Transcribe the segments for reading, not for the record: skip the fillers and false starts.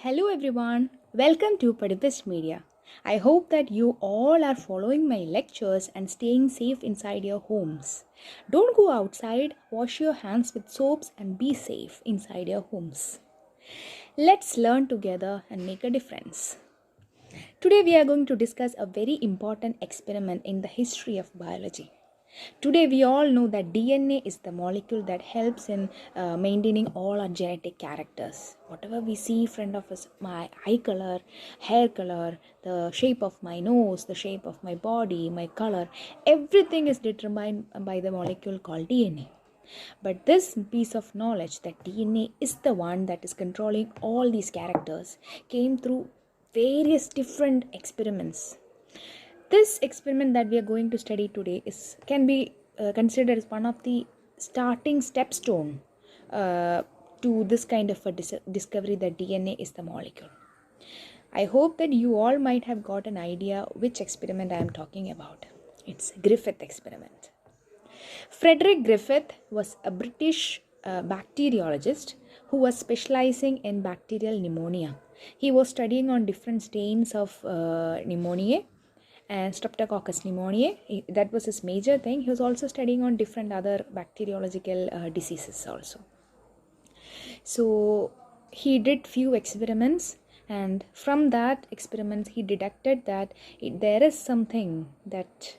Hello everyone, welcome to Padipist Media. I hope that you all are following my lectures and staying safe inside your homes. Don't go outside, wash your hands with soaps and be safe inside your homes. Let's learn together and make a difference. Today we are going to discuss a very important experiment in the history of biology. Today we all know that DNA is the molecule that helps in maintaining all our genetic characters. Whatever we see in front of us, my eye color, hair color, the shape of my nose, the shape of my body, my color, everything is determined by the molecule called DNA. But this piece of knowledge that DNA is the one that is controlling all these characters came through various different experiments. This experiment that we are going to study today can be considered as one of the starting stepstone to this kind of a discovery that DNA is the molecule. I hope that you all might have got an idea which experiment I am talking about. It's Griffith experiment. Frederick Griffith was a British bacteriologist who was specializing in bacterial pneumonia. He was studying on different strains of pneumonia and Streptococcus pneumoniae. That was his major thing. He was also studying on different other bacteriological diseases also. So he did few experiments, and from that experiments he deducted that there is something that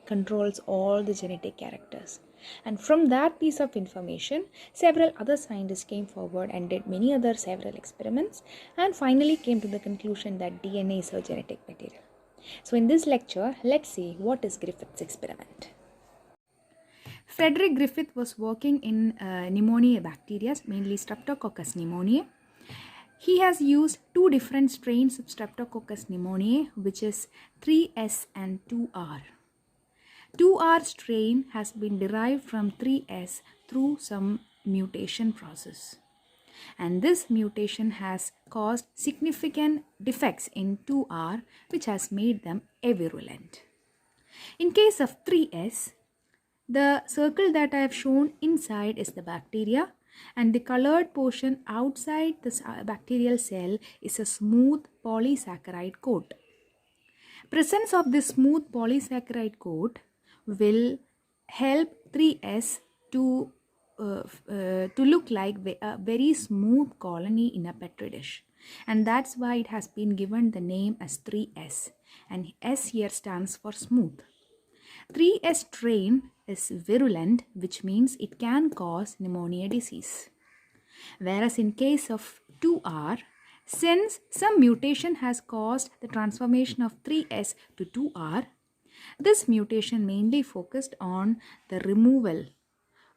controls all the genetic characters. And from that piece of information, several other scientists came forward and did many other several experiments and finally came to the conclusion that DNA is a genetic material. So in this lecture, let's see what is Griffith's experiment. Frederick Griffith was working in pneumonia bacteria, mainly Streptococcus pneumoniae. He has used two different strains of Streptococcus pneumoniae, which is 3S and 2R. 2R strain has been derived from 3S through some mutation process. And this mutation has caused significant defects in 2R, which has made them avirulent. In case of 3S, the circle that I have shown inside is the bacteria, and the colored portion outside the bacterial cell is a smooth polysaccharide coat. Presence of this smooth polysaccharide coat will help 3S to look like a very smooth colony in a petri dish, and that's why it has been given the name as 3S, and S here stands for smooth. 3S strain is virulent, which means it can cause pneumonia disease, whereas in case of 2R, since some mutation has caused the transformation of 3S to 2R, this mutation mainly focused on the removal,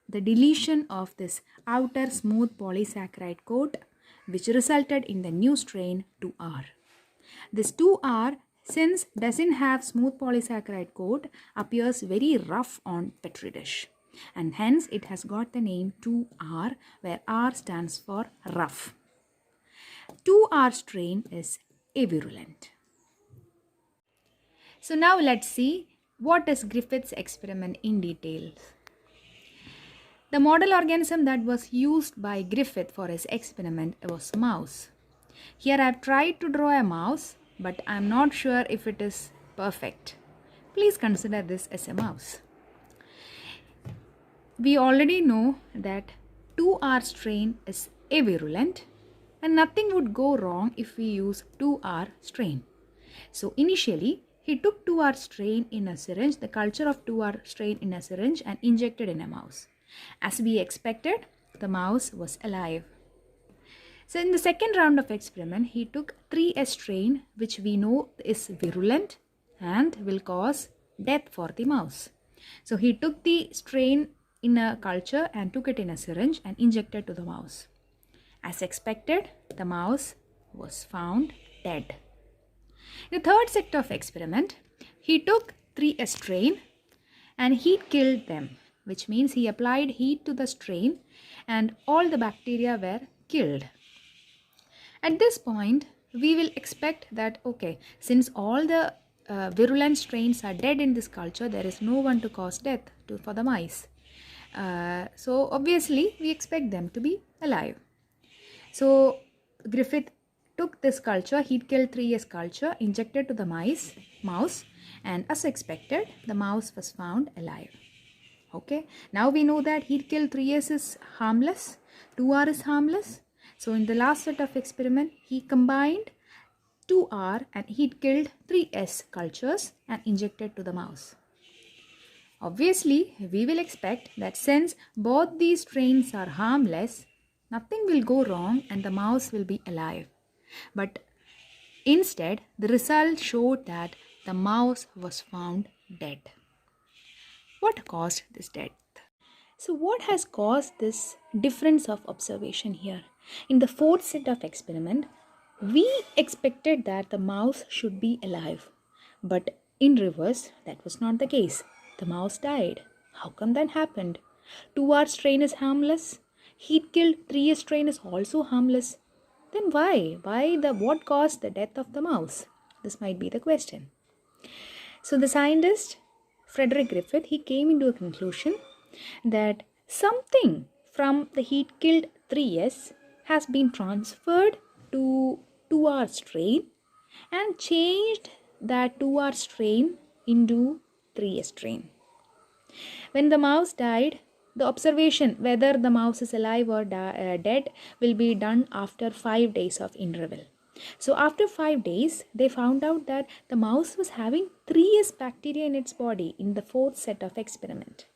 the deletion of this outer smooth polysaccharide coat, which resulted in the new strain 2R. This 2R, since doesn't have smooth polysaccharide coat, appears very rough on petri dish, and hence it has got the name 2R, where R stands for rough. 2R strain is avirulent. So now let's see what is Griffith's experiment in detail. The model organism that was used by Griffith for his experiment was a mouse. Here I have tried to draw a mouse, but I am not sure if it is perfect. Please consider this as a mouse. We already know that 2R strain is avirulent, and nothing would go wrong if we use 2R strain. So initially, he took 2R strain in a syringe, the culture of 2R strain in a syringe, and injected in a mouse. As we expected, the mouse was alive. So in the second round of experiment, he took 3S strain, which we know is virulent and will cause death for the mouse. So he took the strain in a culture and took it in a syringe and injected to the mouse. As expected, the mouse was found dead. In the third set of experiment, he took 3S strain and he killed them, which means he applied heat to the strain and all the bacteria were killed. At this point, we will expect that, okay, since all the virulent strains are dead in this culture, there is no one to cause death for the mice. So obviously, we expect them to be alive. So Griffith took this culture, heat killed 3S culture, injected to the mouse, and as expected, the mouse was found alive. Okay, now we know that heat killed 3S is harmless, 2R is harmless. So in the last set of experiment, he combined 2R and heat killed 3S cultures and injected to the mouse. Obviously, we will expect that since both these strains are harmless, nothing will go wrong and the mouse will be alive. But instead, the result showed that the mouse was found dead. What caused this death? So what has caused this difference of observation here? In the fourth set of experiment, we expected that the mouse should be alive. But in reverse, that was not the case. The mouse died. How come that happened? 2R strain is harmless. Heat killed 3S strain is also harmless. Then why? What caused the death of the mouse? This might be the question. So the scientist, Frederick Griffith, he came into a conclusion that something from the heat killed 3S has been transferred to 2R strain and changed that 2R strain into 3S strain. When the mouse died, the observation whether the mouse is alive or dead will be done after 5 days of interval. So after 5 days, they found out that the mouse was having 3S bacteria in its body in the fourth set of experiment.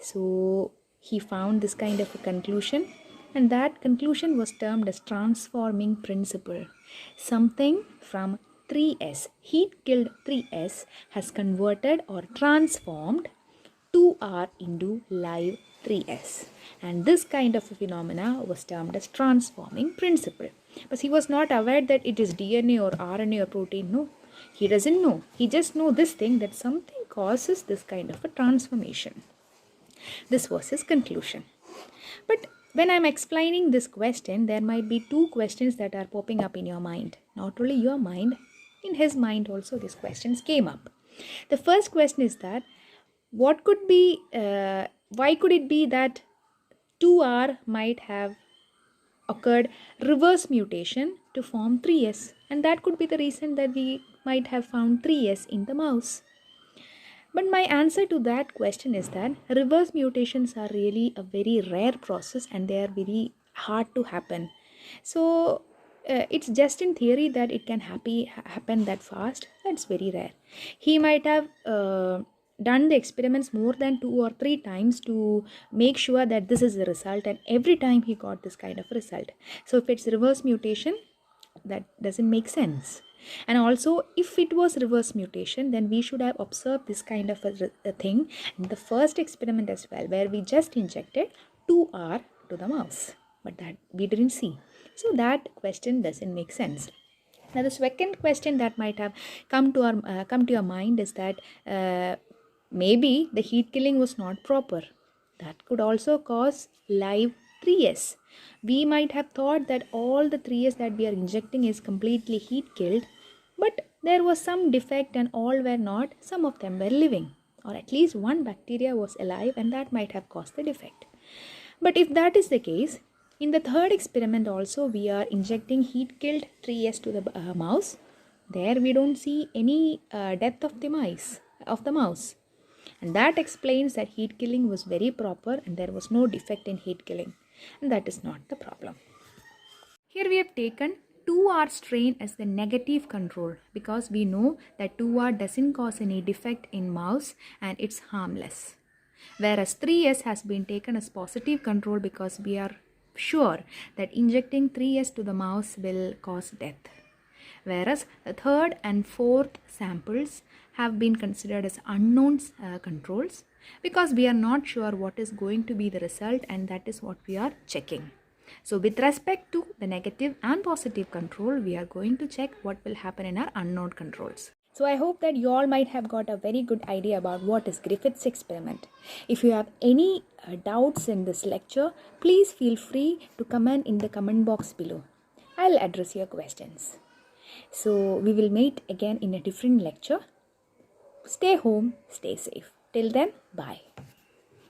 So he found this kind of a conclusion, and that conclusion was termed as transforming principle. Something from 3S, heat killed 3S, has converted or transformed 2R into live 3S. And this kind of a phenomena was termed as transforming principle. But he was not aware that it is DNA or RNA or protein. No, he doesn't know. He just knows this thing, that something causes this kind of a transformation. This was his conclusion. But when I'm explaining this question, there might be two questions that are popping up in your mind. Not only your mind, in his mind also these questions came up. The first question is that why could it be that 2R might have occurred reverse mutation to form 3S, and that could be the reason that we might have found 3S in the mouse. But my answer to that question is that reverse mutations are really a very rare process and they are very hard to happen. So it's just in theory that it can happen that fast. That's very rare. He might have done the experiments more than 2 or 3 times to make sure that this is the result, and every time he got this kind of result. So if it's reverse mutation, that doesn't make sense. And also, if it was reverse mutation, then we should have observed this kind of a thing in the first experiment as well, where we just injected 2R to the mouse, but that we didn't see. So that question doesn't make sense. Now the second question that might have come to your mind is that maybe the heat killing was not proper. That could also cause live 3S. We might have thought that all the 3S that we are injecting is completely heat killed, but there was some defect and all were not. Some of them were living, or at least one bacteria was alive, and that might have caused the defect. But if that is the case, in the third experiment also we are injecting heat killed 3S to the mouse. There we don't see any death of the mouse. And that explains that heat killing was very proper and there was no defect in heat killing. And that is not the problem. Here we have taken 2R strain as the negative control because we know that 2R doesn't cause any defect in mouse and it's harmless. Whereas 3S has been taken as positive control because we are sure that injecting 3S to the mouse will cause death. Whereas the third and fourth samples have been considered as unknown controls because we are not sure what is going to be the result, and that is what we are checking. So with respect to the negative and positive control, we are going to check what will happen in our unknown controls. So I hope that you all might have got a very good idea about what is Griffith's experiment. If you have any doubts in this lecture, please feel free to comment in the comment box below. I'll address your questions. So we will meet again in a different lecture. Stay home, stay safe. Till then, bye.